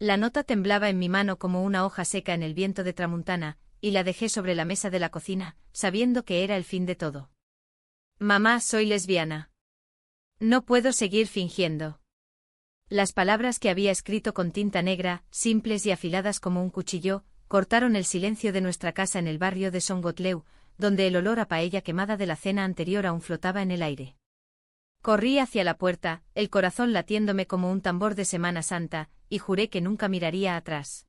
La nota temblaba en mi mano como una hoja seca en el viento de tramuntana, y la dejé sobre la mesa de la cocina, sabiendo que era el fin de todo. Mamá, soy lesbiana. No puedo seguir fingiendo. Las palabras que había escrito con tinta negra, simples y afiladas como un cuchillo, cortaron el silencio de nuestra casa en el barrio de Son Gotleu, donde el olor a paella quemada de la cena anterior aún flotaba en el aire. Corrí hacia la puerta, el corazón latiéndome como un tambor de Semana Santa, y juré que nunca miraría atrás.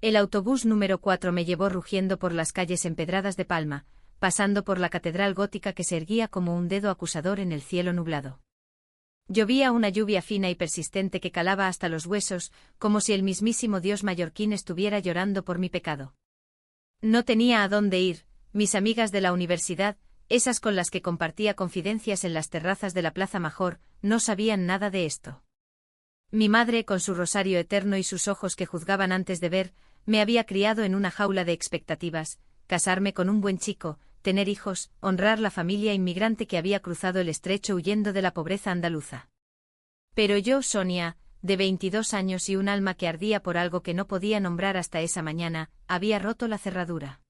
El autobús número 4 me llevó rugiendo por las calles empedradas de Palma, pasando por la catedral gótica que se erguía como un dedo acusador en el cielo nublado. Llovía una lluvia fina y persistente que calaba hasta los huesos, como si el mismísimo Dios mallorquín estuviera llorando por mi pecado. No tenía a dónde ir, mis amigas de la universidad, esas con las que compartía confidencias en las terrazas de la Plaza Major, no sabían nada de esto. Mi madre, con su rosario eterno y sus ojos que juzgaban antes de ver, me había criado en una jaula de expectativas: casarme con un buen chico, tener hijos, honrar la familia inmigrante que había cruzado el estrecho huyendo de la pobreza andaluza. Pero yo, Sonia, de 22 años y un alma que ardía por algo que no podía nombrar hasta esa mañana, había roto la cerradura.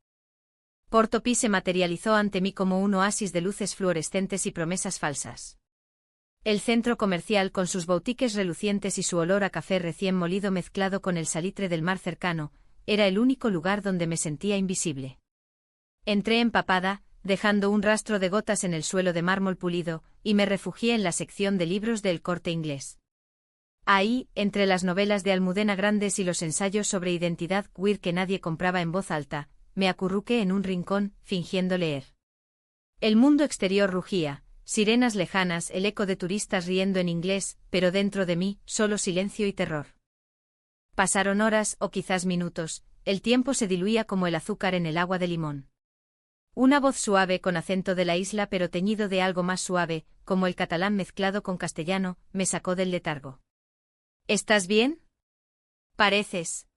Portopí se materializó ante mí como un oasis de luces fluorescentes y promesas falsas. El centro comercial, con sus boutiques relucientes y su olor a café recién molido mezclado con el salitre del mar cercano, era el único lugar donde me sentía invisible. Entré empapada, dejando un rastro de gotas en el suelo de mármol pulido, y me refugié en la sección de libros del Corte Inglés. Ahí, entre las novelas de Almudena Grandes y los ensayos sobre identidad queer que nadie compraba en voz alta, me acurruqué en un rincón, fingiendo leer. El mundo exterior rugía, sirenas lejanas, el eco de turistas riendo en inglés, pero dentro de mí, solo silencio y terror. Pasaron horas, o quizás minutos, el tiempo se diluía como el azúcar en el agua de limón. Una voz suave con acento de la isla pero teñido de algo más suave, como el catalán mezclado con castellano, me sacó del letargo. ¿Estás bien? Pareces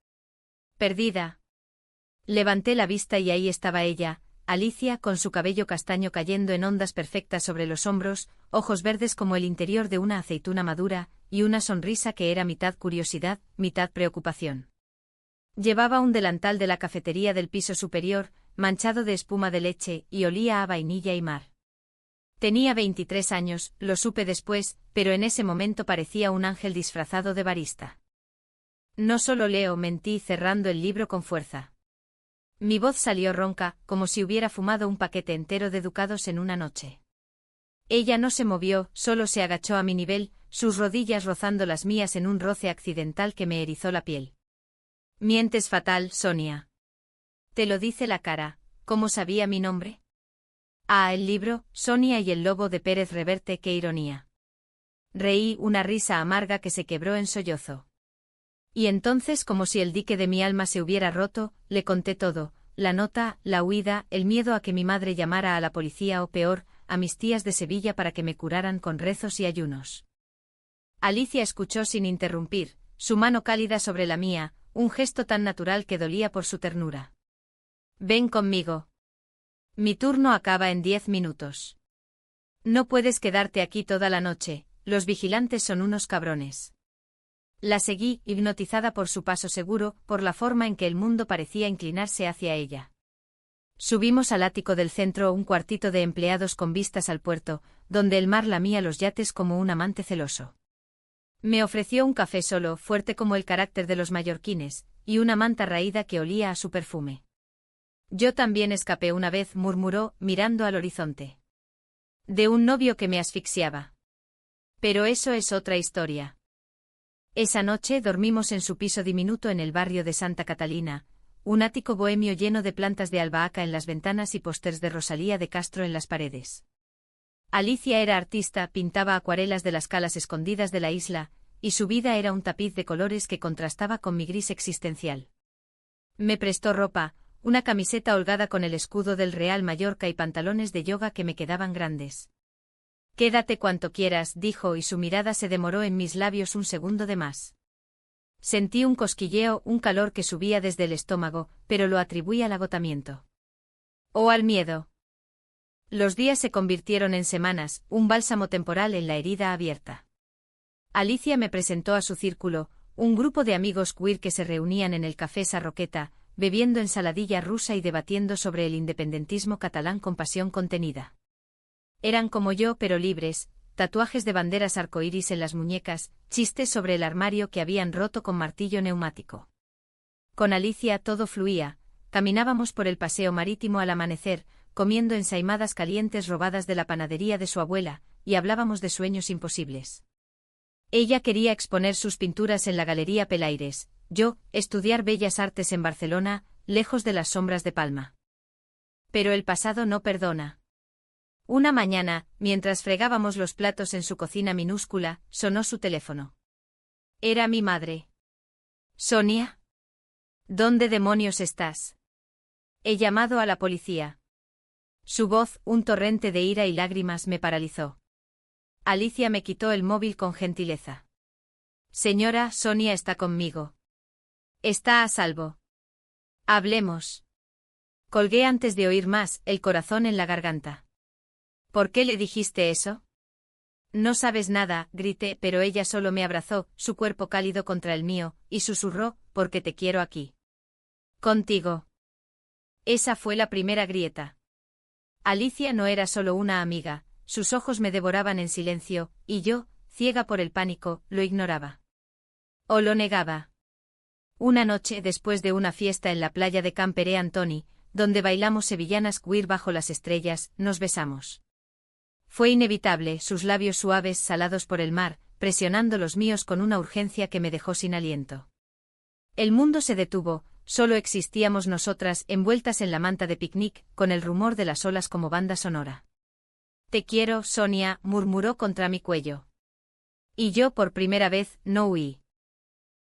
perdida. Levanté la vista y ahí estaba ella, Alicia, con su cabello castaño cayendo en ondas perfectas sobre los hombros, ojos verdes como el interior de una aceituna madura, y una sonrisa que era mitad curiosidad, mitad preocupación. Llevaba un delantal de la cafetería del piso superior, manchado de espuma de leche, y olía a vainilla y mar. Tenía 23 años, lo supe después, pero en ese momento parecía un ángel disfrazado de barista. No solo leo, mentí cerrando el libro con fuerza. Mi voz salió ronca, como si hubiera fumado un paquete entero de ducados en una noche. Ella no se movió, solo se agachó a mi nivel, sus rodillas rozando las mías en un roce accidental que me erizó la piel. Mientes fatal, Sonia. Te lo dice la cara. ¿Cómo sabía mi nombre? Ah, el libro, Sonia y el lobo de Pérez Reverte, qué ironía. Reí, una risa amarga que se quebró en sollozo. Y entonces, como si el dique de mi alma se hubiera roto, le conté todo: la nota, la huida, el miedo a que mi madre llamara a la policía o peor, a mis tías de Sevilla para que me curaran con rezos y ayunos. Alicia escuchó sin interrumpir, su mano cálida sobre la mía, un gesto tan natural que dolía por su ternura. Ven conmigo. Mi turno acaba en 10 minutos. No puedes quedarte aquí toda la noche, los vigilantes son unos cabrones. La seguí, hipnotizada por su paso seguro, por la forma en que el mundo parecía inclinarse hacia ella. Subimos al ático del centro, un cuartito de empleados con vistas al puerto, donde el mar lamía los yates como un amante celoso. Me ofreció un café solo, fuerte como el carácter de los mallorquines, y una manta raída que olía a su perfume. Yo también escapé una vez, murmuró, mirando al horizonte. De un novio que me asfixiaba. Pero eso es otra historia. Esa noche dormimos en su piso diminuto en el barrio de Santa Catalina, un ático bohemio lleno de plantas de albahaca en las ventanas y pósters de Rosalía de Castro en las paredes. Alicia era artista, pintaba acuarelas de las calas escondidas de la isla, y su vida era un tapiz de colores que contrastaba con mi gris existencial. Me prestó ropa, una camiseta holgada con el escudo del Real Mallorca y pantalones de yoga que me quedaban grandes. Quédate cuanto quieras, dijo, y su mirada se demoró en mis labios un segundo de más. Sentí un cosquilleo, un calor que subía desde el estómago, pero lo atribuí al agotamiento. O al miedo. Los días se convirtieron en semanas, un bálsamo temporal en la herida abierta. Alicia me presentó a su círculo, un grupo de amigos queer que se reunían en el café Sarroqueta, bebiendo ensaladilla rusa y debatiendo sobre el independentismo catalán con pasión contenida. Eran como yo pero libres, tatuajes de banderas arcoíris en las muñecas, chistes sobre el armario que habían roto con martillo neumático. Con Alicia todo fluía, caminábamos por el paseo marítimo al amanecer, comiendo ensaimadas calientes robadas de la panadería de su abuela, y hablábamos de sueños imposibles. Ella quería exponer sus pinturas en la Galería Pelaires, yo, estudiar Bellas Artes en Barcelona, lejos de las sombras de Palma. Pero el pasado no perdona. Una mañana, mientras fregábamos los platos en su cocina minúscula, sonó su teléfono. Era mi madre. ¿Sonia? ¿Dónde demonios estás? He llamado a la policía. Su voz, un torrente de ira y lágrimas, me paralizó. Alicia me quitó el móvil con gentileza. Señora, Sonia está conmigo. Está a salvo. Hablemos. Colgué antes de oír más, el corazón en la garganta. ¿Por qué le dijiste eso? No sabes nada, grité, pero ella solo me abrazó, su cuerpo cálido contra el mío, y susurró, porque te quiero aquí. Contigo. Esa fue la primera grieta. Alicia no era solo una amiga, sus ojos me devoraban en silencio, y yo, ciega por el pánico, lo ignoraba. O lo negaba. Una noche después de una fiesta en la playa de Campere Antoni, donde bailamos sevillanas queer bajo las estrellas, nos besamos. Fue inevitable, sus labios suaves salados por el mar, presionando los míos con una urgencia que me dejó sin aliento. El mundo se detuvo, solo existíamos nosotras envueltas en la manta de picnic, con el rumor de las olas como banda sonora. Te quiero, Sonia, murmuró contra mi cuello. Y yo por primera vez no huí.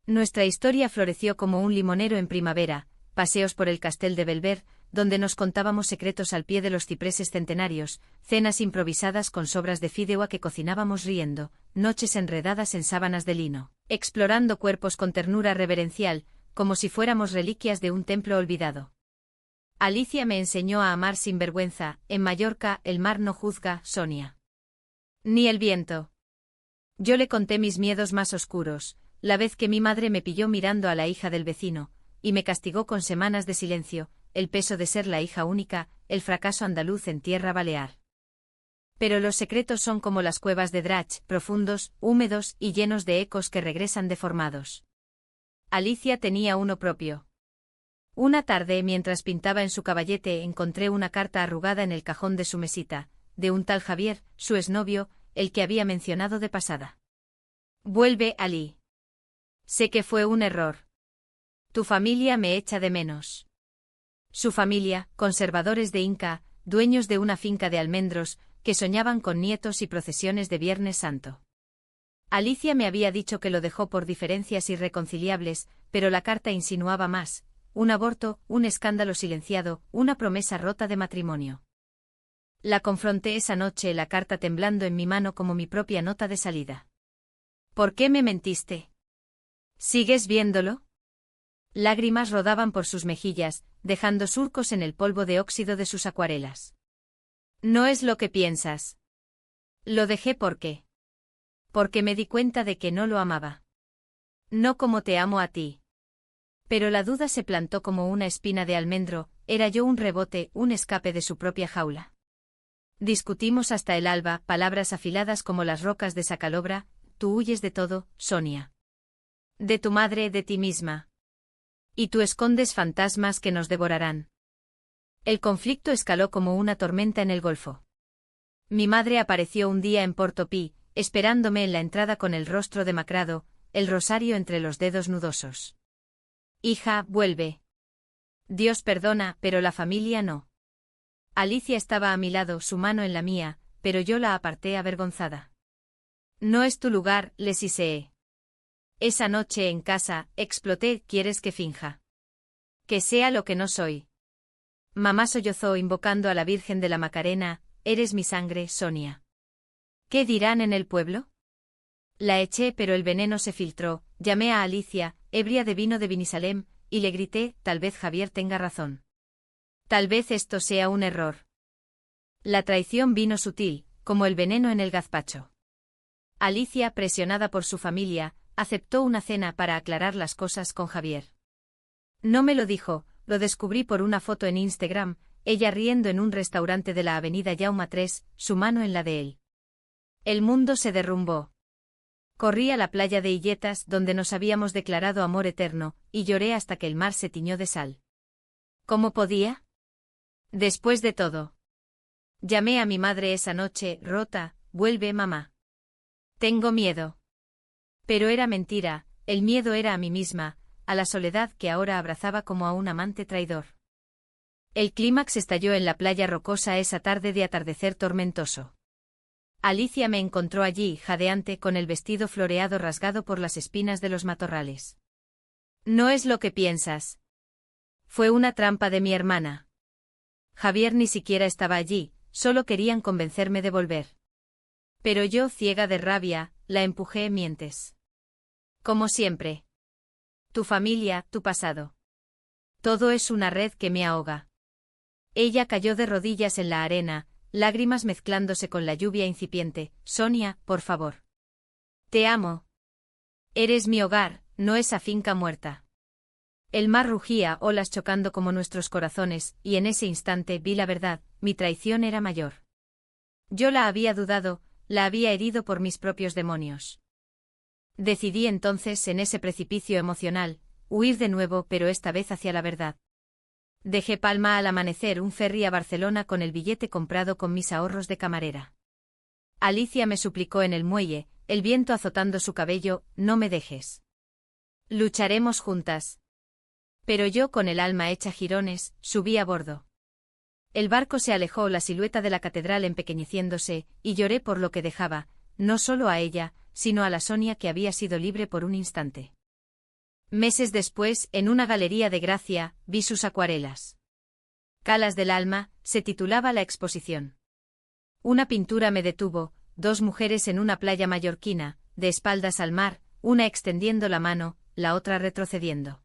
Nuestra historia floreció como un limonero en primavera, paseos por el Castel de Belver, donde nos contábamos secretos al pie de los cipreses centenarios, cenas improvisadas con sobras de fideuá que cocinábamos riendo, noches enredadas en sábanas de lino, explorando cuerpos con ternura reverencial, como si fuéramos reliquias de un templo olvidado. Alicia me enseñó a amar sin vergüenza, en Mallorca el mar no juzga, Sonia. Ni el viento. Yo le conté mis miedos más oscuros, la vez que mi madre me pilló mirando a la hija del vecino, y me castigó con semanas de silencio, el peso de ser la hija única, el fracaso andaluz en tierra balear. Pero los secretos son como las cuevas de Drach, profundos, húmedos y llenos de ecos que regresan deformados. Alicia tenía uno propio. Una tarde, mientras pintaba en su caballete, encontré una carta arrugada en el cajón de su mesita, de un tal Javier, su exnovio, el que había mencionado de pasada. Vuelve, Ali. Sé que fue un error. Tu familia me echa de menos. Su familia, conservadores de Inca, dueños de una finca de almendros, que soñaban con nietos y procesiones de Viernes Santo. Alicia me había dicho que lo dejó por diferencias irreconciliables, pero la carta insinuaba más: un aborto, un escándalo silenciado, una promesa rota de matrimonio. La confronté esa noche, la carta temblando en mi mano como mi propia nota de salida. ¿Por qué me mentiste? ¿Sigues viéndolo? Lágrimas rodaban por sus mejillas, dejando surcos en el polvo de óxido de sus acuarelas. No es lo que piensas. Lo dejé porque me di cuenta de que no lo amaba. No como te amo a ti. Pero la duda se plantó como una espina de almendro, era yo un rebote, un escape de su propia jaula. Discutimos hasta el alba, palabras afiladas como las rocas de Sacalobra: tú huyes de todo, Sonia. De tu madre, de ti misma. Y tú escondes fantasmas que nos devorarán. El conflicto escaló como una tormenta en el Golfo. Mi madre apareció un día en Portopí, esperándome en la entrada con el rostro demacrado, el rosario entre los dedos nudosos. Hija, vuelve. Dios perdona, pero la familia no. Alicia estaba a mi lado, su mano en la mía, pero yo la aparté avergonzada. No es tu lugar, le siseé. Esa noche en casa, exploté: ¿quieres que finja? Que sea lo que no soy. Mamá sollozó invocando a la Virgen de la Macarena: eres mi sangre, Sonia. ¿Qué dirán en el pueblo? La eché, pero el veneno se filtró. Llamé a Alicia, ebria de vino de Binisalem, y le grité: tal vez Javier tenga razón. Tal vez esto sea un error. La traición vino sutil, como el veneno en el gazpacho. Alicia, presionada por su familia, aceptó una cena para aclarar las cosas con Javier. No me lo dijo, lo descubrí por una foto en Instagram, ella riendo en un restaurante de la avenida Jaume III, su mano en la de él. El mundo se derrumbó. Corrí a la playa de Illetas donde nos habíamos declarado amor eterno, y lloré hasta que el mar se tiñó de sal. ¿Cómo podía? Después de todo. Llamé a mi madre esa noche, rota, vuelve mamá. Tengo miedo. Pero era mentira, el miedo era a mí misma, a la soledad que ahora abrazaba como a un amante traidor. El clímax estalló en la playa rocosa esa tarde de atardecer tormentoso. Alicia me encontró allí, jadeante, con el vestido floreado rasgado por las espinas de los matorrales. No es lo que piensas. Fue una trampa de mi hermana. Javier ni siquiera estaba allí, solo querían convencerme de volver. Pero yo, ciega de rabia, la empujé. Mientes. Como siempre. Tu familia, tu pasado. Todo es una red que me ahoga. Ella cayó de rodillas en la arena, lágrimas mezclándose con la lluvia incipiente. Sonia, por favor. Te amo. Eres mi hogar, no esa finca muerta. El mar rugía, olas chocando como nuestros corazones, y en ese instante vi la verdad, mi traición era mayor. Yo la había dudado, la había herido por mis propios demonios. Decidí entonces, en ese precipicio emocional, huir de nuevo, pero esta vez hacia la verdad. Dejé Palma al amanecer, un ferry a Barcelona con el billete comprado con mis ahorros de camarera. Alicia me suplicó en el muelle, el viento azotando su cabello, no me dejes. Lucharemos juntas. Pero yo, con el alma hecha jirones, subí a bordo. El barco se alejó, la silueta de la catedral empequeñeciéndose, y lloré por lo que dejaba, no solo a ella, sino a la Sonia que había sido libre por un instante. Meses después, en una galería de Gracia, vi sus acuarelas. Calas del alma, se titulaba la exposición. Una pintura me detuvo, dos mujeres en una playa mallorquina, de espaldas al mar, una extendiendo la mano, la otra retrocediendo.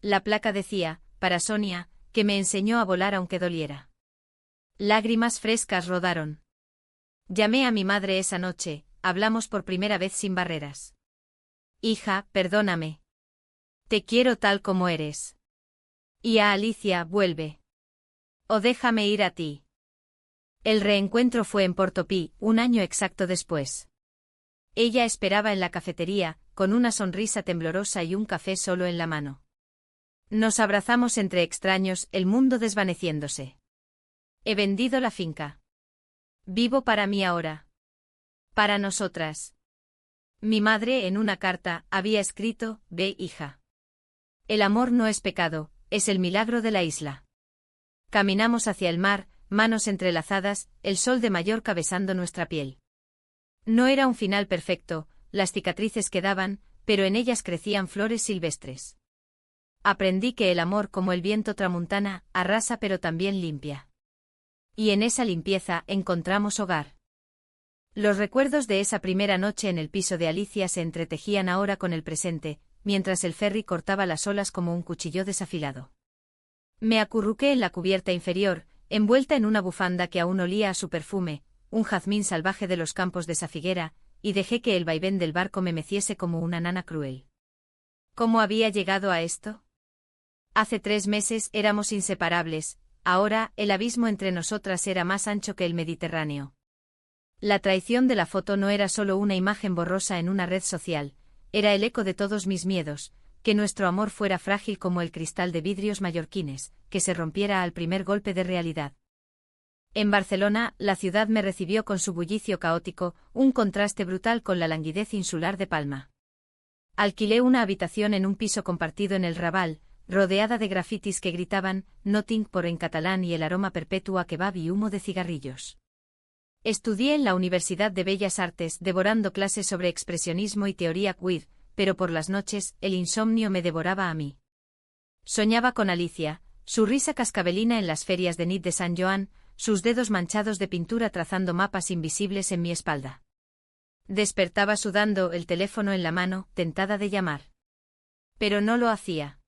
La placa decía, para Sonia, que me enseñó a volar aunque doliera. Lágrimas frescas rodaron. Llamé a mi madre esa noche, hablamos por primera vez sin barreras. Hija, perdóname. Te quiero tal como eres. Y a Alicia, vuelve. O déjame ir a ti. El reencuentro fue en Portopí, un año exacto después. Ella esperaba en la cafetería, con una sonrisa temblorosa y un café solo en la mano. Nos abrazamos entre extraños, el mundo desvaneciéndose. He vendido la finca. Vivo para mí ahora. Para nosotras. Mi madre, en una carta, había escrito: ve, hija. El amor no es pecado, es el milagro de la isla. Caminamos hacia el mar, manos entrelazadas, el sol de Mallorca besando nuestra piel. No era un final perfecto, las cicatrices quedaban, pero en ellas crecían flores silvestres. Aprendí que el amor, como el viento tramuntana, arrasa pero también limpia. Y en esa limpieza encontramos hogar. Los recuerdos de esa primera noche en el piso de Alicia se entretejían ahora con el presente, mientras el ferry cortaba las olas como un cuchillo desafilado. Me acurruqué en la cubierta inferior, envuelta en una bufanda que aún olía a su perfume, un jazmín salvaje de los campos de Safiguera, y dejé que el vaivén del barco me meciese como una nana cruel. ¿Cómo había llegado a esto? Hace 3 meses éramos inseparables, ahora el abismo entre nosotras era más ancho que el Mediterráneo. La traición de la foto no era solo una imagen borrosa en una red social, era el eco de todos mis miedos, que nuestro amor fuera frágil como el cristal de vidrios mallorquines, que se rompiera al primer golpe de realidad. En Barcelona, la ciudad me recibió con su bullicio caótico, un contraste brutal con la languidez insular de Palma. Alquilé una habitación en un piso compartido en el Raval, rodeada de grafitis que gritaban "No tinc por" en catalán y el aroma perpetuo a kebab y humo de cigarrillos. Estudié en la Universidad de Bellas Artes, devorando clases sobre expresionismo y teoría queer, pero por las noches el insomnio me devoraba a mí. Soñaba con Alicia, su risa cascabelina en las ferias de nit de San Joan, sus dedos manchados de pintura trazando mapas invisibles en mi espalda. Despertaba sudando, el teléfono en la mano, tentada de llamar. Pero no lo hacía.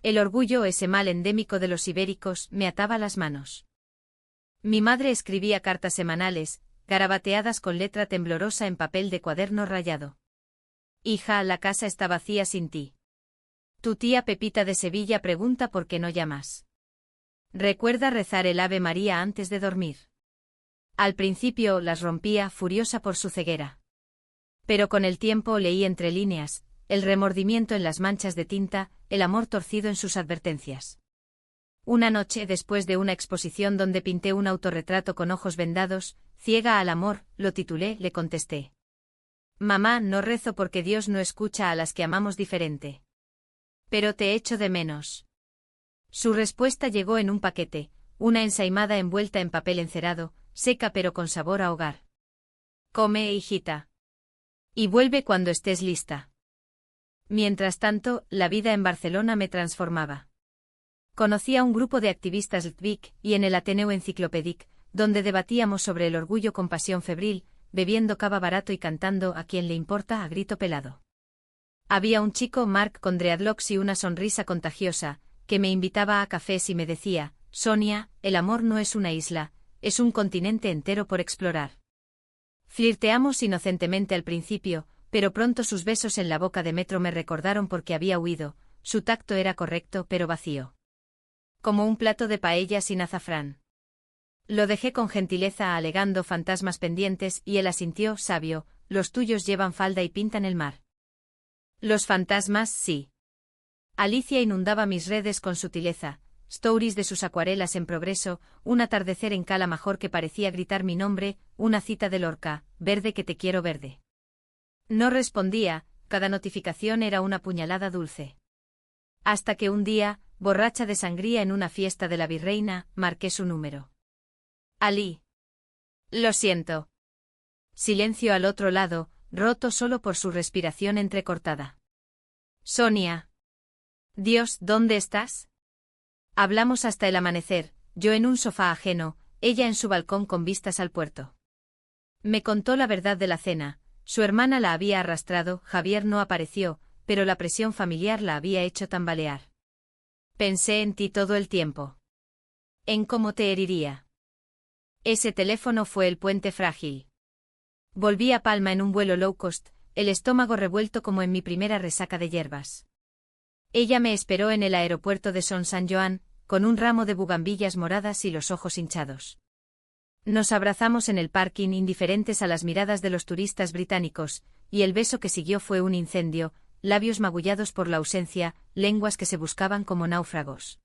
El orgullo, ese mal endémico de los ibéricos, me ataba las manos. Mi madre escribía cartas semanales, garabateadas con letra temblorosa en papel de cuaderno rayado. Hija, la casa está vacía sin ti. Tu tía Pepita de Sevilla pregunta por qué no llamas. Recuerda rezar el Ave María antes de dormir. Al principio las rompía, furiosa por su ceguera. Pero con el tiempo leí entre líneas, el remordimiento en las manchas de tinta, el amor torcido en sus advertencias. Una noche, después de una exposición donde pinté un autorretrato con ojos vendados, ciega al amor, lo titulé, le contesté. Mamá, no rezo porque Dios no escucha a las que amamos diferente. Pero te echo de menos. Su respuesta llegó en un paquete, una ensaimada envuelta en papel encerado, seca pero con sabor a hogar. Come, hijita. Y vuelve cuando estés lista. Mientras tanto, la vida en Barcelona me transformaba. Conocí a un grupo de activistas LGTBIC y en el Ateneo Enciclopédic, donde debatíamos sobre el orgullo con pasión febril, bebiendo cava barato y cantando A quien le importa a grito pelado. Había un chico, Mark, con dreadlocks y una sonrisa contagiosa, que me invitaba a cafés y me decía, Sonia, el amor no es una isla, es un continente entero por explorar. Flirteamos inocentemente al principio, pero pronto sus besos en la boca de metro me recordaron por qué había huido, su tacto era correcto pero vacío. Como un plato de paella sin azafrán. Lo dejé con gentileza alegando fantasmas pendientes y él asintió, sabio, los tuyos llevan falda y pintan el mar. Los fantasmas, sí. Alicia inundaba mis redes con sutileza, stories de sus acuarelas en progreso, un atardecer en Cala Major que parecía gritar mi nombre, una cita de Lorca, verde que te quiero verde. No respondía, cada notificación era una puñalada dulce. Hasta que un día, borracha de sangría en una fiesta de la Virreina, marqué su número. Ali. Lo siento. Silencio al otro lado, roto solo por su respiración entrecortada. Sonia. Dios, ¿dónde estás? Hablamos hasta el amanecer, yo en un sofá ajeno, ella en su balcón con vistas al puerto. Me contó la verdad de la cena, su hermana la había arrastrado, Javier no apareció, pero la presión familiar la había hecho tambalear. Pensé en ti todo el tiempo. En cómo te heriría. Ese teléfono fue el puente frágil. Volví a Palma en un vuelo low cost, el estómago revuelto como en mi primera resaca de hierbas. Ella me esperó en el aeropuerto de Son San Joan, con un ramo de bugambillas moradas y los ojos hinchados. Nos abrazamos en el parking indiferentes a las miradas de los turistas británicos, y el beso que siguió fue un incendio, labios magullados por la ausencia, lenguas que se buscaban como náufragos.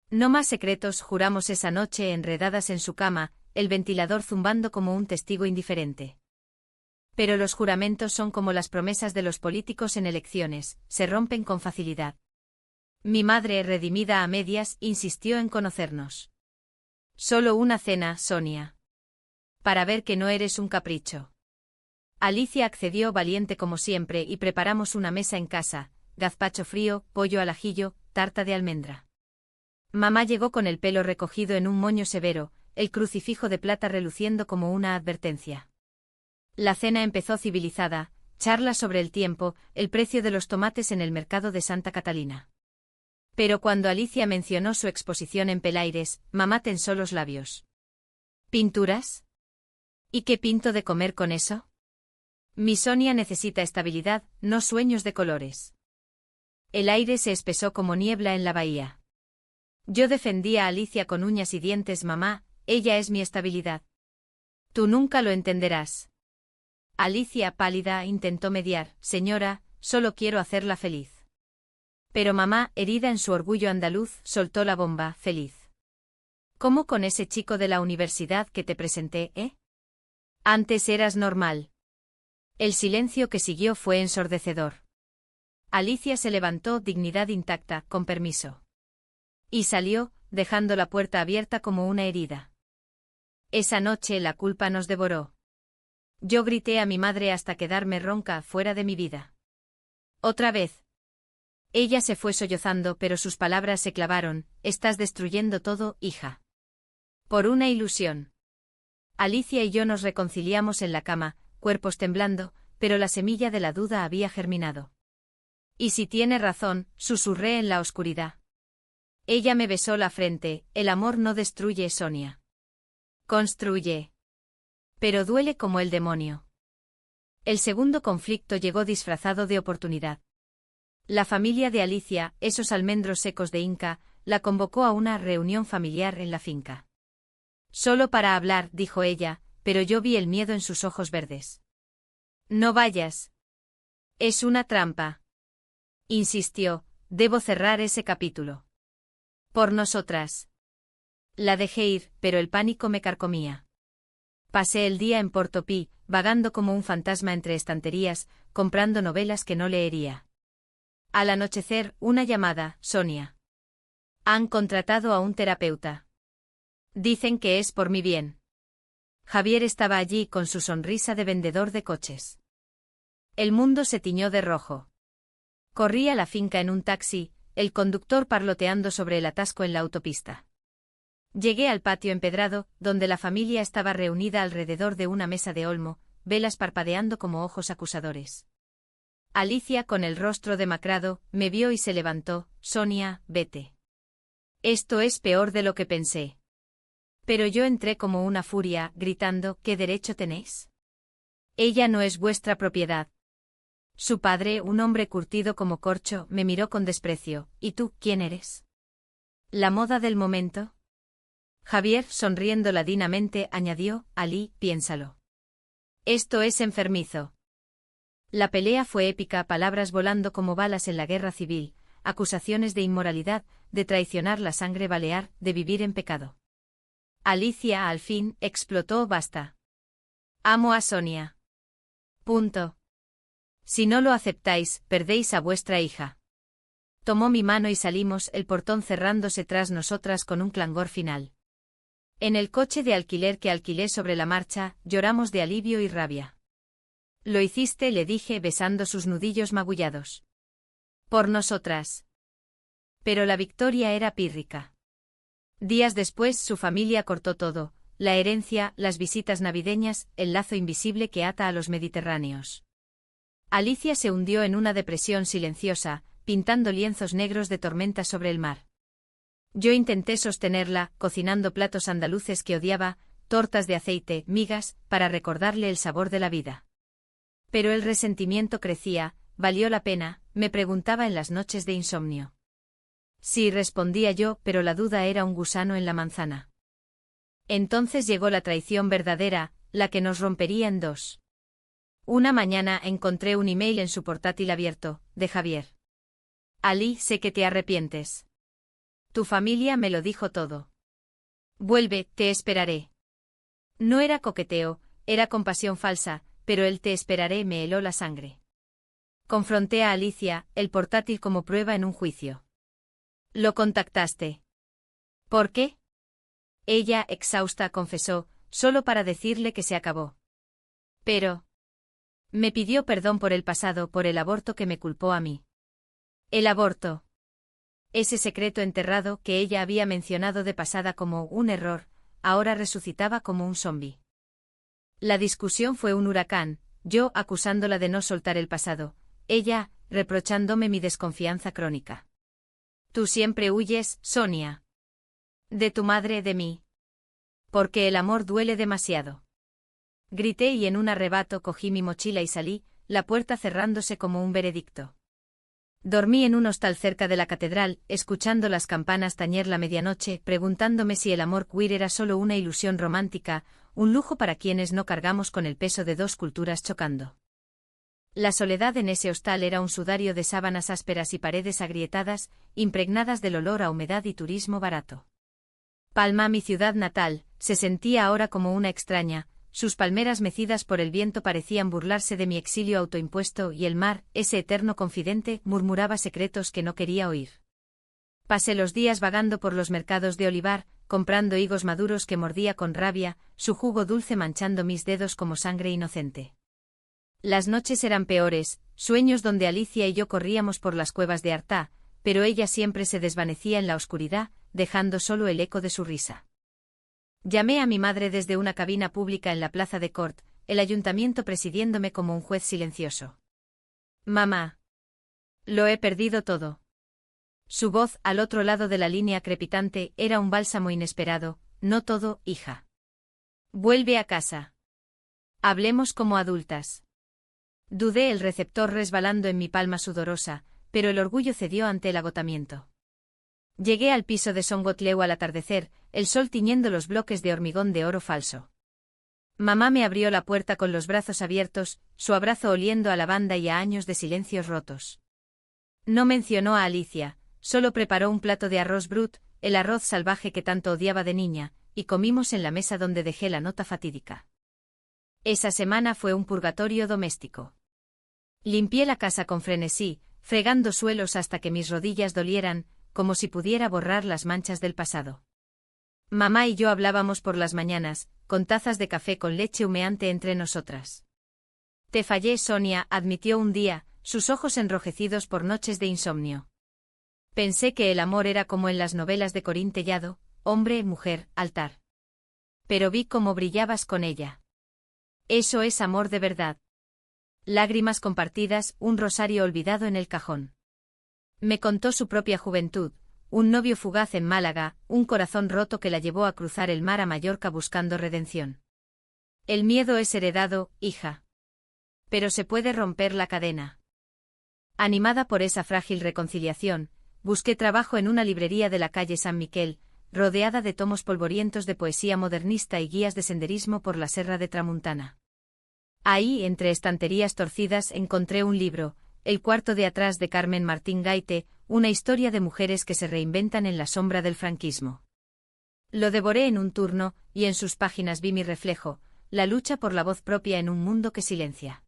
No más secretos, juramos esa noche enredadas en su cama, el ventilador zumbando como un testigo indiferente. Pero los juramentos son como las promesas de los políticos en elecciones, se rompen con facilidad. Mi madre, redimida a medias, insistió en conocernos. Solo una cena, Sonia. Para ver que no eres un capricho. Alicia accedió valiente como siempre y preparamos una mesa en casa, gazpacho frío, pollo al ajillo, tarta de almendra. Mamá llegó con el pelo recogido en un moño severo, el crucifijo de plata reluciendo como una advertencia. La cena empezó civilizada, charla sobre el tiempo, el precio de los tomates en el mercado de Santa Catalina. Pero cuando Alicia mencionó su exposición en Pelaires, mamá tensó los labios. ¿Pinturas? ¿Y qué pinto de comer con eso? Mi Sonia necesita estabilidad, no sueños de colores. El aire se espesó como niebla en la bahía. Yo defendía a Alicia con uñas y dientes, mamá, ella es mi estabilidad. Tú nunca lo entenderás. Alicia, pálida, intentó mediar, señora, solo quiero hacerla feliz. Pero mamá, herida en su orgullo andaluz, soltó la bomba, feliz. ¿Cómo con ese chico de la universidad que te presenté, Antes eras normal. El silencio que siguió fue ensordecedor. Alicia se levantó, dignidad intacta, con permiso. Y salió, dejando la puerta abierta como una herida. Esa noche la culpa nos devoró. Yo grité a mi madre hasta quedarme ronca fuera de mi vida. Otra vez. Ella se fue sollozando, pero sus palabras se clavaron, estás destruyendo todo, hija. Por una ilusión. Alicia y yo nos reconciliamos en la cama, cuerpos temblando, pero la semilla de la duda había germinado. Y si tiene razón, susurré en la oscuridad. Ella me besó la frente, el amor no destruye, Sonia. Construye. Pero duele como el demonio. El segundo conflicto llegó disfrazado de oportunidad. La familia de Alicia, esos almendros secos de Inca, la convocó a una reunión familiar en la finca. Solo para hablar, dijo ella, pero yo vi el miedo en sus ojos verdes. No vayas. Es una trampa. Insistió, debo cerrar ese capítulo. Por nosotras. La dejé ir, pero el pánico me carcomía. Pasé el día en Portopí, vagando como un fantasma entre estanterías, comprando novelas que no leería. Al anochecer, una llamada, Sonia. Han contratado a un terapeuta. Dicen que es por mi bien. Javier estaba allí con su sonrisa de vendedor de coches. El mundo se tiñó de rojo. Corrí a la finca en un taxi, el conductor parloteando sobre el atasco en la autopista. Llegué al patio empedrado, donde la familia estaba reunida alrededor de una mesa de olmo, velas parpadeando como ojos acusadores. Alicia, con el rostro demacrado, me vio y se levantó. Sonia, vete. Esto es peor de lo que pensé. Pero yo entré como una furia, gritando, ¿qué derecho tenéis? Ella no es vuestra propiedad. Su padre, un hombre curtido como corcho, me miró con desprecio. ¿Y tú, quién eres? ¿La moda del momento? Javier, sonriendo ladinamente, añadió, Alí, piénsalo. Esto es enfermizo. La pelea fue épica, palabras volando como balas en la guerra civil, acusaciones de inmoralidad, de traicionar la sangre balear, de vivir en pecado. Alicia, al fin, explotó, basta. Amo a Sonia. Punto. Si no lo aceptáis, perdéis a vuestra hija. Tomó mi mano y salimos, el portón cerrándose tras nosotras con un clangor final. En el coche de alquiler que alquilé sobre la marcha, lloramos de alivio y rabia. Lo hiciste, le dije besando sus nudillos magullados. Por nosotras. Pero la victoria era pírrica. Días después su familia cortó todo, la herencia, las visitas navideñas, el lazo invisible que ata a los mediterráneos. Alicia se hundió en una depresión silenciosa, pintando lienzos negros de tormenta sobre el mar. Yo intenté sostenerla, cocinando platos andaluces que odiaba, tortas de aceite, migas, para recordarle el sabor de la vida. Pero el resentimiento crecía, ¿valió la pena?, me preguntaba en las noches de insomnio. Sí, respondía yo, pero la duda era un gusano en la manzana. Entonces llegó la traición verdadera, la que nos rompería en dos. Una mañana encontré un email en su portátil abierto, de Javier. Alí, sé que te arrepientes. Tu familia me lo dijo todo. Vuelve, te esperaré. No era coqueteo, era compasión falsa, pero el te esperaré me heló la sangre. Confronté a Alicia, el portátil como prueba en un juicio. ¿Lo contactaste? ¿Por qué? Ella, exhausta, confesó, solo para decirle que se acabó. Pero... me pidió perdón por el pasado, por el aborto que me culpó a mí. El aborto. Ese secreto enterrado que ella había mencionado de pasada como un error, ahora resucitaba como un zombi. La discusión fue un huracán, yo acusándola de no soltar el pasado, ella reprochándome mi desconfianza crónica. Tú siempre huyes, Sonia. De tu madre, de mí. Porque el amor duele demasiado. Grité y en un arrebato cogí mi mochila y salí, la puerta cerrándose como un veredicto. Dormí en un hostal cerca de la catedral, escuchando las campanas tañer la medianoche, preguntándome si el amor queer era solo una ilusión romántica, un lujo para quienes no cargamos con el peso de dos culturas chocando. La soledad en ese hostal era un sudario de sábanas ásperas y paredes agrietadas, impregnadas del olor a humedad y turismo barato. Palma, mi ciudad natal, se sentía ahora como una extraña. Sus palmeras mecidas por el viento parecían burlarse de mi exilio autoimpuesto y el mar, ese eterno confidente, murmuraba secretos que no quería oír. Pasé los días vagando por los mercados de olivar, comprando higos maduros que mordía con rabia, su jugo dulce manchando mis dedos como sangre inocente. Las noches eran peores, sueños donde Alicia y yo corríamos por las cuevas de Artá, pero ella siempre se desvanecía en la oscuridad, dejando solo el eco de su risa. Llamé a mi madre desde una cabina pública en la plaza de Cort, el ayuntamiento presidiéndome como un juez silencioso. Mamá. Lo he perdido todo. Su voz, al otro lado de la línea crepitante, era un bálsamo inesperado. No todo, hija. Vuelve a casa. Hablemos como adultas. Dudé el receptor resbalando en mi palma sudorosa, pero el orgullo cedió ante el agotamiento. Llegué al piso de Songotleu al atardecer, el sol tiñendo los bloques de hormigón de oro falso. Mamá me abrió la puerta con los brazos abiertos, su abrazo oliendo a lavanda y a años de silencios rotos. No mencionó a Alicia, solo preparó un plato de arroz brut, el arroz salvaje que tanto odiaba de niña, y comimos en la mesa donde dejé la nota fatídica. Esa semana fue un purgatorio doméstico. Limpié la casa con frenesí, fregando suelos hasta que mis rodillas dolieran, como si pudiera borrar las manchas del pasado. Mamá y yo hablábamos por las mañanas, con tazas de café con leche humeante entre nosotras. Te fallé, Sonia, admitió un día, sus ojos enrojecidos por noches de insomnio. Pensé que el amor era como en las novelas de Corín Tellado, hombre, mujer, altar. Pero vi cómo brillabas con ella. Eso es amor de verdad. Lágrimas compartidas, un rosario olvidado en el cajón. Me contó su propia juventud, un novio fugaz en Málaga, un corazón roto que la llevó a cruzar el mar a Mallorca buscando redención. El miedo es heredado, hija. Pero se puede romper la cadena. Animada por esa frágil reconciliación, busqué trabajo en una librería de la calle San Miquel, rodeada de tomos polvorientos de poesía modernista y guías de senderismo por la Serra de Tramuntana. Ahí, entre estanterías torcidas, encontré un libro, El cuarto de atrás de Carmen Martín Gaite, una historia de mujeres que se reinventan en la sombra del franquismo. Lo devoré en un turno, y en sus páginas vi mi reflejo, la lucha por la voz propia en un mundo que silencia.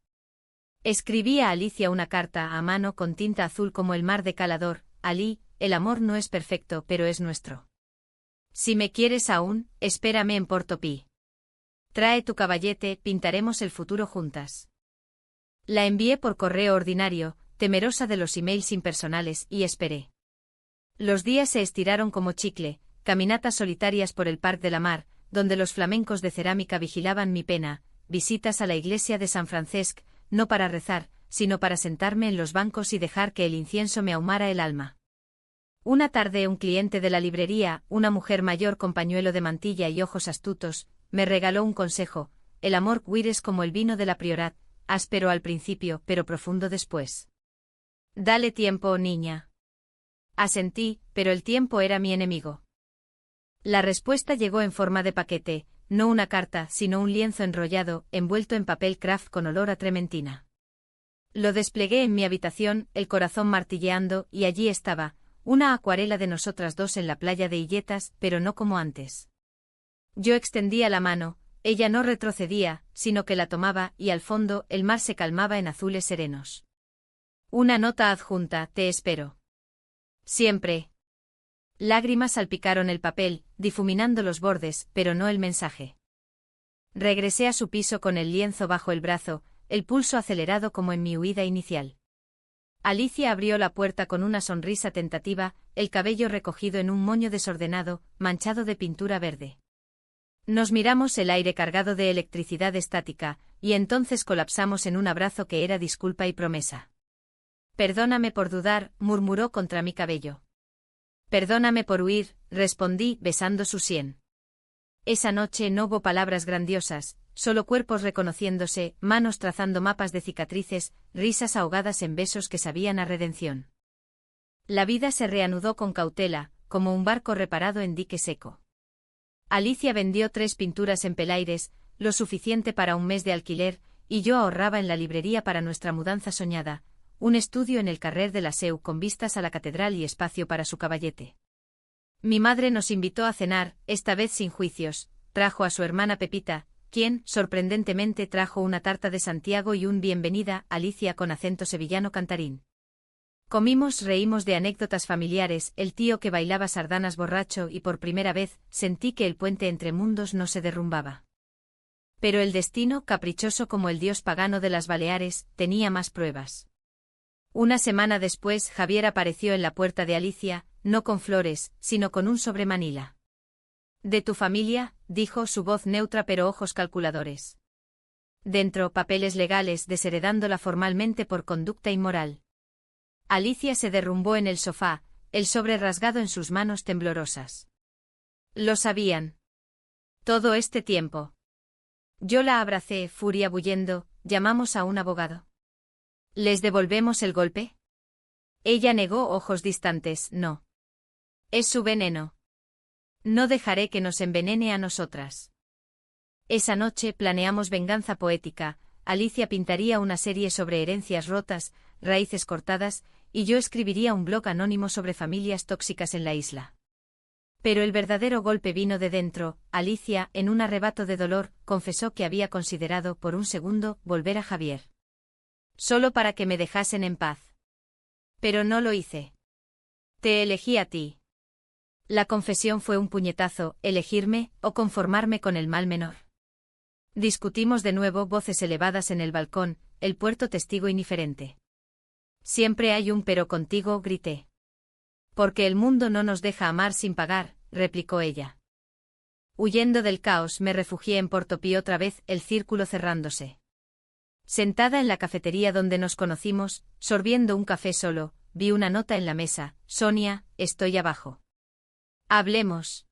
Escribí a Alicia una carta a mano con tinta azul como el mar de Calador: Ali, el amor no es perfecto, pero es nuestro. Si me quieres aún, espérame en Portopí. Trae tu caballete, pintaremos el futuro juntas. La envié por correo ordinario, temerosa de los emails impersonales, y esperé. Los días se estiraron como chicle, caminatas solitarias por el Parc de la Mar, donde los flamencos de cerámica vigilaban mi pena, visitas a la iglesia de San Francesc, no para rezar, sino para sentarme en los bancos y dejar que el incienso me ahumara el alma. Una tarde un cliente de la librería, una mujer mayor con pañuelo de mantilla y ojos astutos, me regaló un consejo: el amor queer es como el vino de la Priorat, áspero al principio, pero profundo después. Dale tiempo, niña. Asentí, pero el tiempo era mi enemigo. La respuesta llegó en forma de paquete, no una carta, sino un lienzo enrollado, envuelto en papel craft con olor a trementina. Lo desplegué en mi habitación, el corazón martilleando, y allí estaba, una acuarela de nosotras dos en la playa de Illetas, pero no como antes. Yo extendía la mano, ella no retrocedía, sino que la tomaba, y al fondo, el mar se calmaba en azules serenos. Una nota adjunta: te espero. Siempre. Lágrimas salpicaron el papel, difuminando los bordes, pero no el mensaje. Regresé a su piso con el lienzo bajo el brazo, el pulso acelerado como en mi huida inicial. Alicia abrió la puerta con una sonrisa tentativa, el cabello recogido en un moño desordenado, manchado de pintura verde. Nos miramos, el aire cargado de electricidad estática, y entonces colapsamos en un abrazo que era disculpa y promesa. Perdóname por dudar, murmuró contra mi cabello. Perdóname por huir, respondí, besando su sien. Esa noche no hubo palabras grandiosas, solo cuerpos reconociéndose, manos trazando mapas de cicatrices, risas ahogadas en besos que sabían a redención. La vida se reanudó con cautela, como un barco reparado en dique seco. Alicia vendió 3 pinturas en Pelaires, lo suficiente para un mes de alquiler, y yo ahorraba en la librería para nuestra mudanza soñada, un estudio en el Carrer de la Seu con vistas a la catedral y espacio para su caballete. Mi madre nos invitó a cenar, esta vez sin juicios, trajo a su hermana Pepita, quien, sorprendentemente, trajo una tarta de Santiago y un bienvenida, Alicia con acento sevillano cantarín. Comimos, reímos de anécdotas familiares, el tío que bailaba sardanas borracho, y por primera vez, sentí que el puente entre mundos no se derrumbaba. Pero el destino, caprichoso como el dios pagano de las Baleares, tenía más pruebas. Una semana después, Javier apareció en la puerta de Alicia, no con flores, sino con un sobre Manila. «¿De tu familia?», dijo, su voz neutra pero ojos calculadores. Dentro, papeles legales, desheredándola formalmente por conducta inmoral. Alicia se derrumbó en el sofá, el sobre rasgado en sus manos temblorosas. Lo sabían. Todo este tiempo. Yo la abracé, furia bullendo, llamamos a un abogado. ¿Les devolvemos el golpe? Ella negó, ojos distantes. No. Es su veneno. No dejaré que nos envenene a nosotras. Esa noche planeamos venganza poética. Alicia pintaría una serie sobre herencias rotas, raíces cortadas, y yo escribiría un blog anónimo sobre familias tóxicas en la isla. Pero el verdadero golpe vino de dentro. Alicia, en un arrebato de dolor, confesó que había considerado por un segundo volver a Javier. Solo para que me dejasen en paz. Pero no lo hice. Te elegí a ti. La confesión fue un puñetazo, elegirme, o conformarme con el mal menor. Discutimos de nuevo, voces elevadas en el balcón, el puerto testigo indiferente. Siempre hay un pero contigo, grité. Porque el mundo no nos deja amar sin pagar, replicó ella. Huyendo del caos me refugié en Portopí otra vez, el círculo cerrándose. Sentada en la cafetería donde nos conocimos, sorbiendo un café solo, vi una nota en la mesa. Sonia, estoy abajo. Hablemos.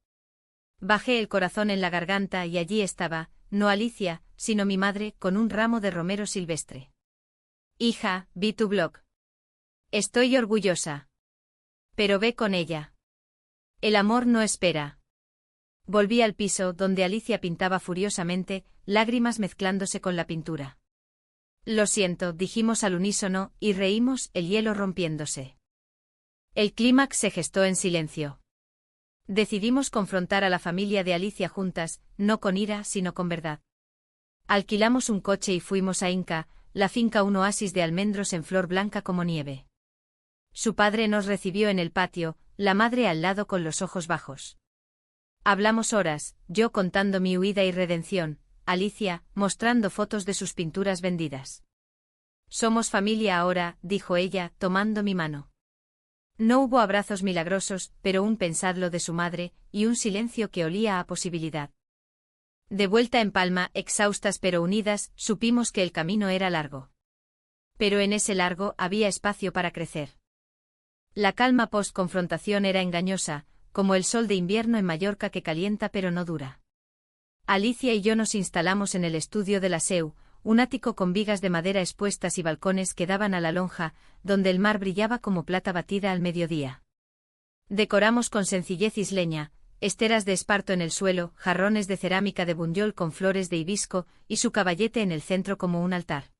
Bajé el corazón en la garganta y allí estaba, no Alicia, sino mi madre, con un ramo de romero silvestre. Hija, vi tu blog. Estoy orgullosa. Pero ve con ella. El amor no espera. Volví al piso donde Alicia pintaba furiosamente, lágrimas mezclándose con la pintura. Lo siento, dijimos al unísono, y reímos, el hielo rompiéndose. El clímax se gestó en silencio. Decidimos confrontar a la familia de Alicia juntas, no con ira, sino con verdad. Alquilamos un coche y fuimos a Inca, la finca, un oasis de almendros en flor blanca como nieve. Su padre nos recibió en el patio, la madre al lado con los ojos bajos. Hablamos horas, yo contando mi huida y redención, Alicia, mostrando fotos de sus pinturas vendidas. Somos familia ahora, dijo ella, tomando mi mano. No hubo abrazos milagrosos, pero un pensadlo de su madre, y un silencio que olía a posibilidad. De vuelta en Palma, exhaustas pero unidas, supimos que el camino era largo. Pero en ese largo había espacio para crecer. La calma post-confrontación era engañosa, como el sol de invierno en Mallorca que calienta pero no dura. Alicia y yo nos instalamos en el estudio de la SEU, un ático con vigas de madera expuestas y balcones que daban a la lonja, donde el mar brillaba como plata batida al mediodía. Decoramos con sencillez isleña, esteras de esparto en el suelo, jarrones de cerámica de Buñol con flores de hibisco y su caballete en el centro como un altar.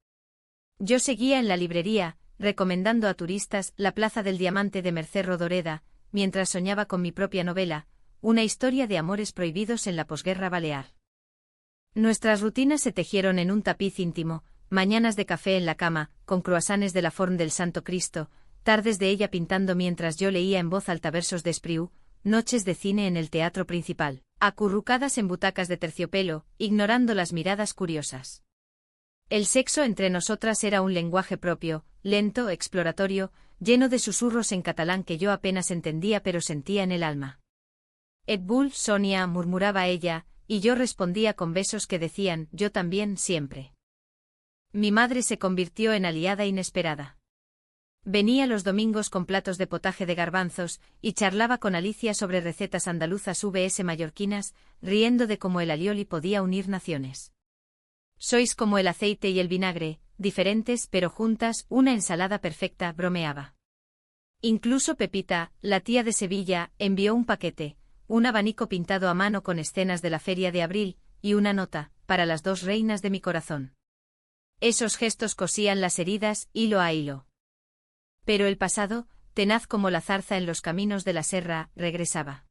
Yo seguía en la librería, recomendando a turistas La Plaza del Diamante de Mercè Rodoreda, mientras soñaba con mi propia novela, una historia de amores prohibidos en la posguerra balear. Nuestras rutinas se tejieron en un tapiz íntimo, mañanas de café en la cama, con croissants de la Forn del Santo Cristo, tardes de ella pintando mientras yo leía en voz alta versos de Espriu, noches de cine en el teatro principal, acurrucadas en butacas de terciopelo, ignorando las miradas curiosas. El sexo entre nosotras era un lenguaje propio, lento, exploratorio, lleno de susurros en catalán que yo apenas entendía pero sentía en el alma. Et Bull, Sonia, murmuraba ella, y yo respondía con besos que decían, yo también, siempre. Mi madre se convirtió en aliada inesperada. Venía los domingos con platos de potaje de garbanzos, y charlaba con Alicia sobre recetas andaluzas vs mallorquinas, riendo de cómo el alioli podía unir naciones. Sois como el aceite y el vinagre, diferentes pero juntas, una ensalada perfecta, bromeaba. Incluso Pepita, la tía de Sevilla, envió un paquete, un abanico pintado a mano con escenas de la Feria de Abril, y una nota, para las dos reinas de mi corazón. Esos gestos cosían las heridas, hilo a hilo. Pero el pasado, tenaz como la zarza en los caminos de la serra, regresaba.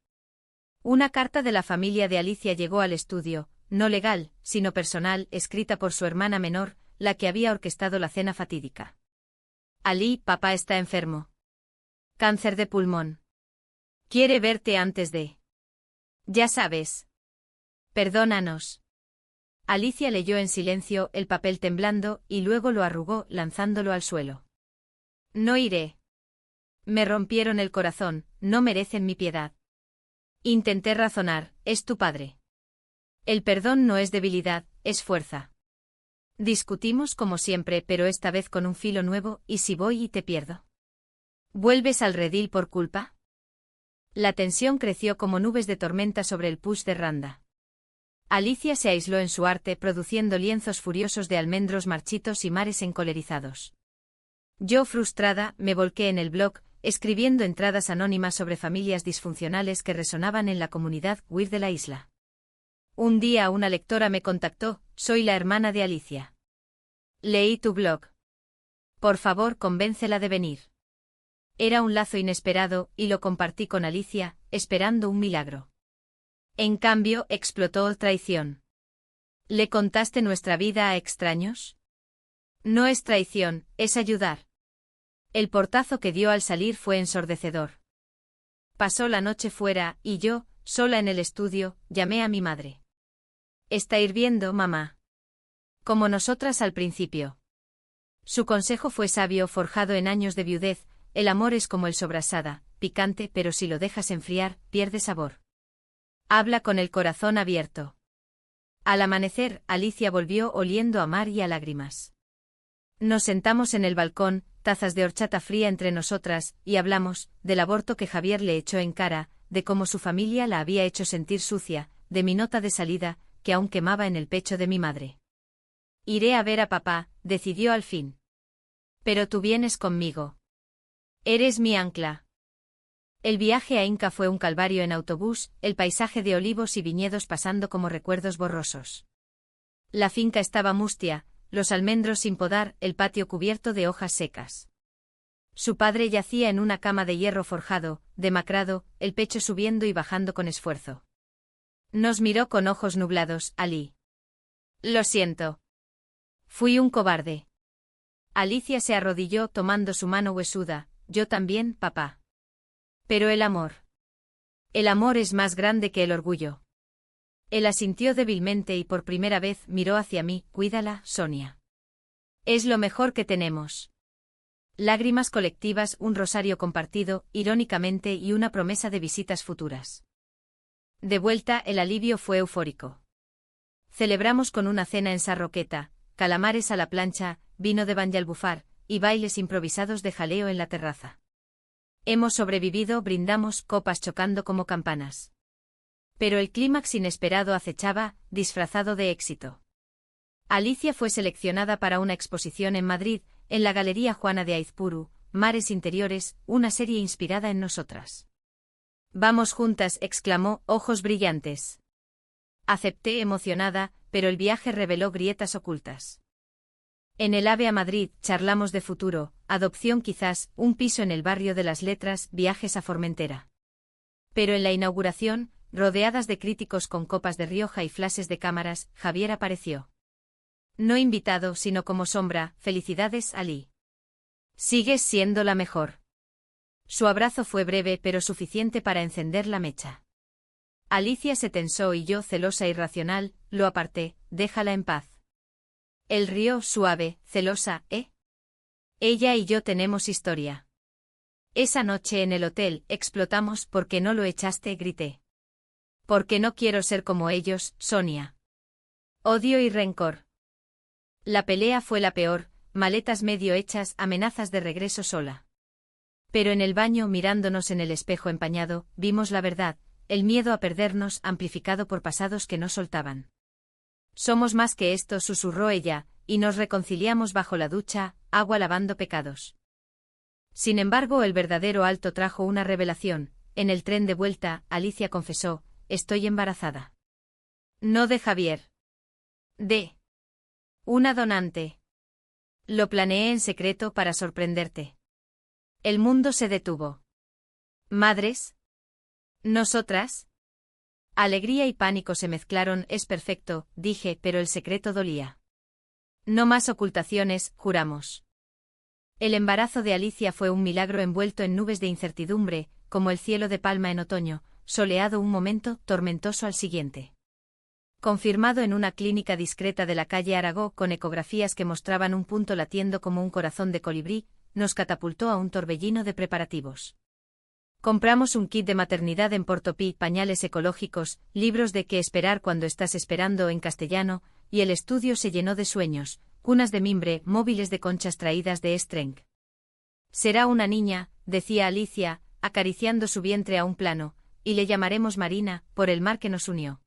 Una carta de la familia de Alicia llegó al estudio, no legal, sino personal, escrita por su hermana menor, la que había orquestado la cena fatídica. Ali, papá está enfermo. Cáncer de pulmón. Quiere verte antes de... Ya sabes. Perdónanos. Alicia leyó en silencio el papel temblando y luego lo arrugó lanzándolo al suelo. No iré. Me rompieron el corazón, no merecen mi piedad. Intenté razonar, es tu padre. El perdón no es debilidad, es fuerza. Discutimos como siempre, pero esta vez con un filo nuevo, ¿y si voy y te pierdo? ¿Vuelves al redil por culpa? La tensión creció como nubes de tormenta sobre el push de Randa. Alicia se aisló en su arte produciendo lienzos furiosos de almendros marchitos y mares encolerizados. Yo, frustrada, me volqué en el blog, escribiendo entradas anónimas sobre familias disfuncionales que resonaban en la comunidad queer de la isla. Un día una lectora me contactó: soy la hermana de Alicia. Leí tu blog. Por favor, convéncela de venir. Era un lazo inesperado, y lo compartí con Alicia, esperando un milagro. En cambio, explotó traición. ¿Le contaste nuestra vida a extraños? No es traición, es ayudar. El portazo que dio al salir fue ensordecedor. Pasó la noche fuera, y yo, sola en el estudio, llamé a mi madre. Está hirviendo, mamá. Como nosotras al principio. Su consejo fue sabio, forjado en años de viudez: el amor es como el sobrasada, picante, pero si lo dejas enfriar, pierde sabor. Habla con el corazón abierto. Al amanecer, Alicia volvió oliendo a mar y a lágrimas. Nos sentamos en el balcón, tazas de horchata fría entre nosotras, y hablamos del aborto que Javier le echó en cara, de cómo su familia la había hecho sentir sucia, de mi nota de salida, que aún quemaba en el pecho de mi madre. Iré a ver a papá, decidió al fin. Pero tú vienes conmigo. Eres mi ancla. El viaje a Inca fue un calvario en autobús, el paisaje de olivos y viñedos pasando como recuerdos borrosos. La finca estaba mustia, los almendros sin podar, el patio cubierto de hojas secas. Su padre yacía en una cama de hierro forjado, demacrado, el pecho subiendo y bajando con esfuerzo. Nos miró con ojos nublados: Ali. Lo siento. Fui un cobarde. Alicia se arrodilló tomando su mano huesuda: yo también, papá. Pero el amor. El amor es más grande que el orgullo. Él asintió débilmente y por primera vez miró hacia mí: cuídala, Sonia. Es lo mejor que tenemos. Lágrimas colectivas, un rosario compartido, irónicamente, y una promesa de visitas futuras. De vuelta, el alivio fue eufórico. Celebramos con una cena en Sarroqueta, calamares a la plancha, vino de Banyalbufar, y bailes improvisados de jaleo en la terraza. Hemos sobrevivido, brindamos, copas chocando como campanas. Pero el clímax inesperado acechaba, disfrazado de éxito. Alicia fue seleccionada para una exposición en Madrid, en la Galería Juana de Aizpuru, Mares Interiores, una serie inspirada en nosotras. Vamos juntas, exclamó, ojos brillantes. Acepté emocionada, pero el viaje reveló grietas ocultas. En el AVE a Madrid, charlamos de futuro, adopción quizás, un piso en el barrio de las Letras, viajes a Formentera. Pero en la inauguración, rodeadas de críticos con copas de Rioja y flashes de cámaras, Javier apareció. No invitado, sino como sombra: felicidades, Ali. Sigues siendo la mejor. Su abrazo fue breve pero suficiente para encender la mecha. Alicia se tensó y yo, celosa e irracional, lo aparté: déjala en paz. Él rió, suave, celosa, ¿eh? Ella y yo tenemos historia. Esa noche en el hotel, explotamos. ¿Por qué no lo echaste?, grité. Porque no quiero ser como ellos, Sonia. Odio y rencor. La pelea fue la peor, maletas medio hechas, amenazas de regreso sola. Pero en el baño, mirándonos en el espejo empañado, vimos la verdad: el miedo a perdernos, amplificado por pasados que no soltaban. Somos más que esto, susurró ella, y nos reconciliamos bajo la ducha, agua lavando pecados. Sin embargo, el verdadero alto trajo una revelación. En el tren de vuelta, Alicia confesó: estoy embarazada. No de Javier. De una donante. Lo planeé en secreto para sorprenderte. El mundo se detuvo. ¿Madres? ¿Nosotras? Alegría y pánico se mezclaron. Es perfecto, dije, pero el secreto dolía. No más ocultaciones, juramos. El embarazo de Alicia fue un milagro envuelto en nubes de incertidumbre, como el cielo de Palma en otoño, soleado un momento, tormentoso al siguiente. Confirmado en una clínica discreta de la calle Aragó, con ecografías que mostraban un punto latiendo como un corazón de colibrí, nos catapultó a un torbellino de preparativos. Compramos un kit de maternidad en Portopí, pañales ecológicos, libros de qué esperar cuando estás esperando en castellano, y el estudio se llenó de sueños, cunas de mimbre, móviles de conchas traídas de Estrenc. Será una niña, decía Alicia, acariciando su vientre a un plano, y le llamaremos Marina, por el mar que nos unió.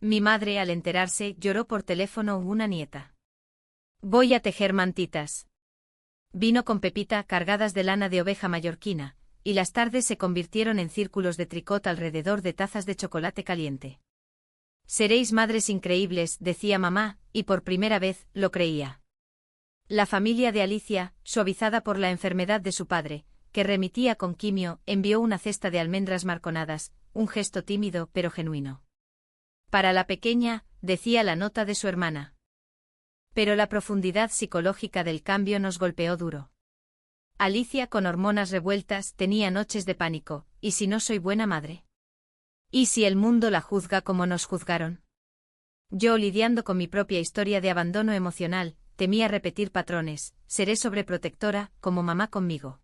Mi madre, al enterarse, lloró por teléfono: una nieta. Voy a tejer mantitas. Vino con Pepita cargadas de lana de oveja mallorquina, y las tardes se convirtieron en círculos de tricot alrededor de tazas de chocolate caliente. Seréis madres increíbles, decía mamá, y por primera vez lo creía. La familia de Alicia, suavizada por la enfermedad de su padre, que remitía con quimio, envió una cesta de almendras marconadas, un gesto tímido pero genuino. Para la pequeña, decía la nota de su hermana. Pero la profundidad psicológica del cambio nos golpeó duro. Alicia, con hormonas revueltas, tenía noches de pánico. ¿Y si no soy buena madre? ¿Y si el mundo la juzga como nos juzgaron? Yo, lidiando con mi propia historia de abandono emocional, temía repetir patrones. Seré sobreprotectora, como mamá conmigo.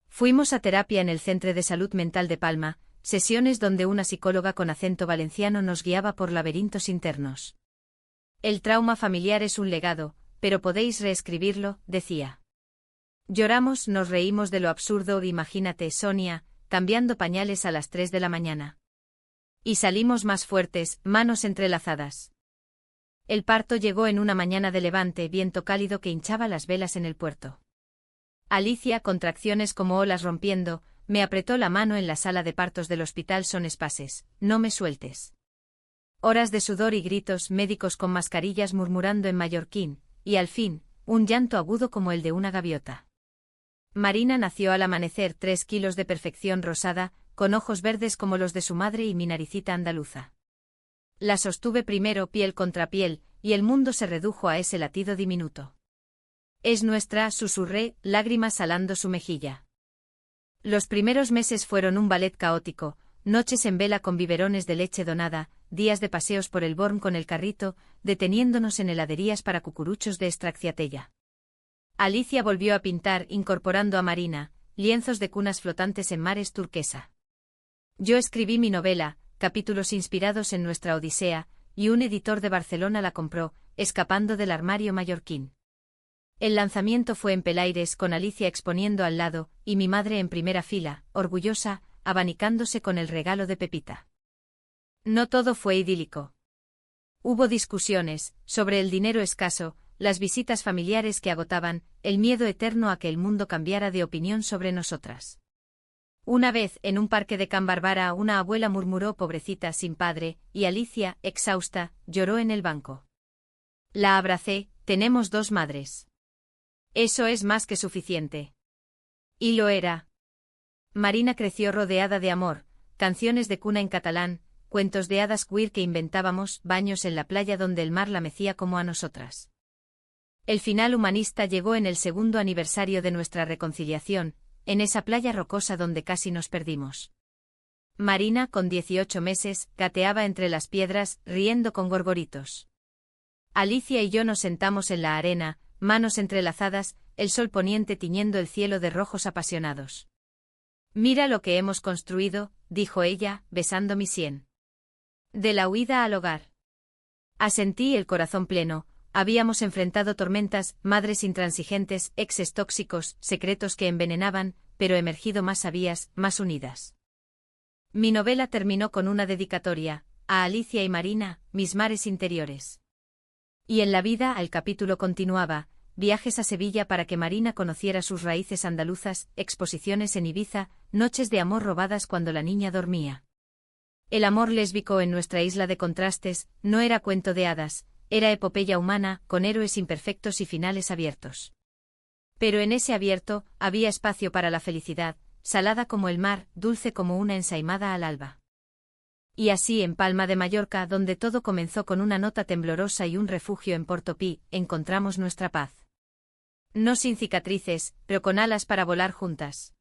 Fuimos a terapia en el Centro de Salud Mental de Palma, sesiones donde una psicóloga con acento valenciano nos guiaba por laberintos internos. El trauma familiar es un legado, pero podéis reescribirlo, decía. Lloramos, nos reímos de lo absurdo. Imagínate, Sonia, cambiando pañales a las 3 de la mañana. Y salimos más fuertes, manos entrelazadas. El parto llegó en una mañana de levante, viento cálido que hinchaba las velas en el puerto. Alicia, contracciones como olas rompiendo, me apretó la mano en la sala de partos del Hospital Son Espases. No me sueltes. Horas de sudor y gritos, médicos con mascarillas murmurando en mallorquín, y al fin, un llanto agudo como el de una gaviota. Marina nació al amanecer, 3 kilos de perfección rosada, con ojos verdes como los de su madre y mi naricita andaluza. La sostuve primero piel contra piel, y el mundo se redujo a ese latido diminuto. Es nuestra, susurré, lágrimas salando su mejilla. Los primeros meses fueron un ballet caótico, noches en vela con biberones de leche donada, días de paseos por el Born con el carrito, deteniéndonos en heladerías para cucuruchos de Stracciatella. Alicia volvió a pintar, incorporando a Marina, lienzos de cunas flotantes en mares turquesa. Yo escribí mi novela, capítulos inspirados en nuestra odisea, y un editor de Barcelona la compró, escapando del armario mallorquín. El lanzamiento fue en Pelaires, con Alicia exponiendo al lado, y mi madre en primera fila, orgullosa, abanicándose con el regalo de Pepita. No todo fue idílico. Hubo discusiones, sobre el dinero escaso, las visitas familiares que agotaban, el miedo eterno a que el mundo cambiara de opinión sobre nosotras. Una vez, en un parque de Can Barbara, una abuela murmuró pobrecita sin padre, y Alicia, exhausta, lloró en el banco. La abracé, tenemos 2 madres. Eso es más que suficiente. Y lo era. Marina creció rodeada de amor, canciones de cuna en catalán, cuentos de hadas queer que inventábamos, baños en la playa donde el mar la mecía como a nosotras. El final humanista llegó en el 2º aniversario de nuestra reconciliación, en esa playa rocosa donde casi nos perdimos. Marina, con 18 meses, gateaba entre las piedras, riendo con gorgoritos. Alicia y yo nos sentamos en la arena, manos entrelazadas, el sol poniente tiñendo el cielo de rojos apasionados. Mira lo que hemos construido, dijo ella, besando mi sien. De la huida al hogar. Asentí, el corazón pleno. Habíamos enfrentado tormentas, madres intransigentes, exes tóxicos, secretos que envenenaban, pero emergido más sabias, más unidas. Mi novela terminó con una dedicatoria, a Alicia y Marina, mis mares interiores. Y en la vida, el capítulo continuaba, viajes a Sevilla para que Marina conociera sus raíces andaluzas, exposiciones en Ibiza, noches de amor robadas cuando la niña dormía. El amor lésbico en nuestra isla de contrastes, no era cuento de hadas, era epopeya humana, con héroes imperfectos y finales abiertos. Pero en ese abierto, había espacio para la felicidad, salada como el mar, dulce como una ensaimada al alba. Y así en Palma de Mallorca, donde todo comenzó con una nota temblorosa y un refugio en Portopí, encontramos nuestra paz. No sin cicatrices, pero con alas para volar juntas.